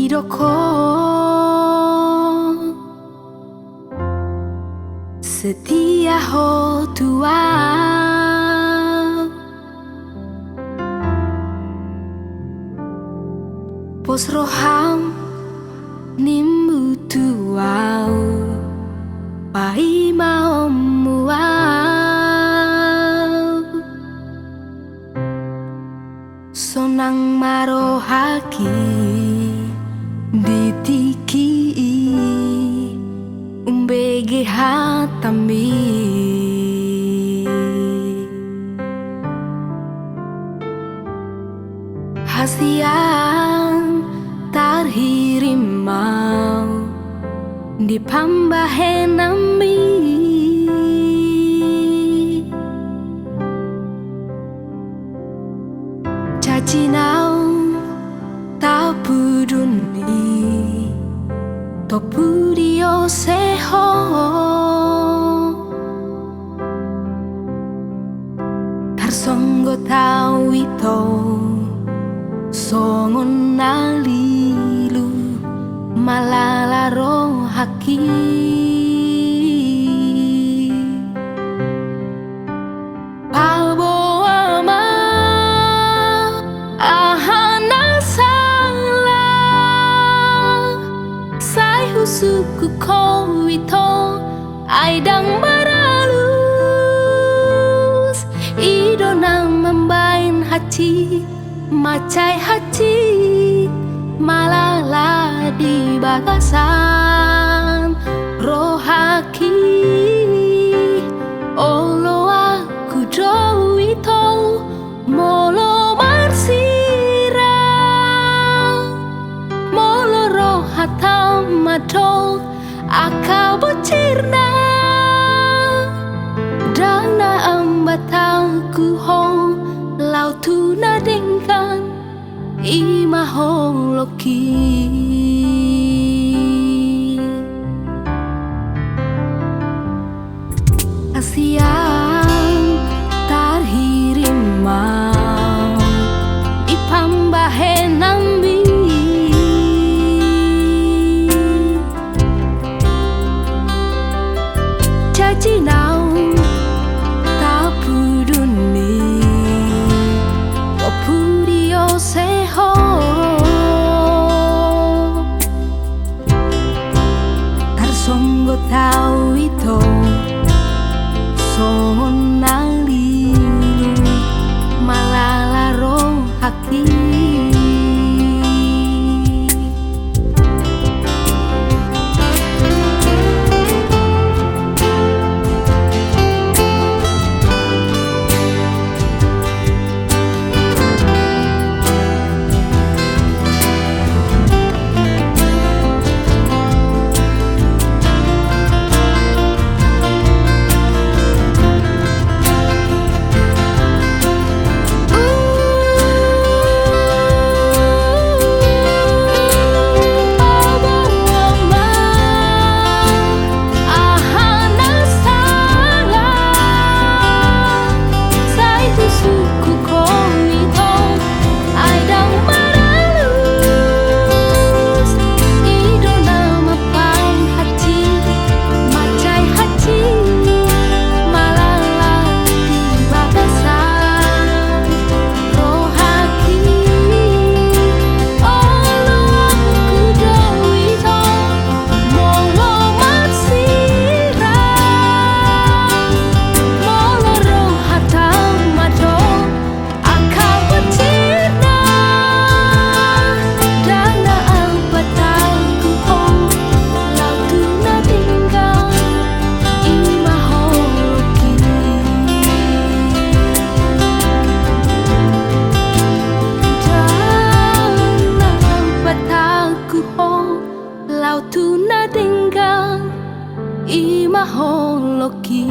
hidoko setia ho tua pos roham nimbu tuau pai mau muau sonang maro haki ditiki umbege hatambi hasian tarhirimau di pambahenambi cacinau tapuduni topudio seho tarsonggo tau ito songon nalilu malalaro haki pabo ama ahana salah sai husuku kowito aidang maralus idonang membain hati macai hati malala di bagasan rohaki olo aku dowito molo marsira molo rohatam madol akabocirna dana ambatangku hong lautuna dengkan imahong loki asian tarhirimau ipambahenambi cacinau tapuduni topudio seho tarsonggo tau ito songon nalilu malalaro haki lautuna dengkan imahong loki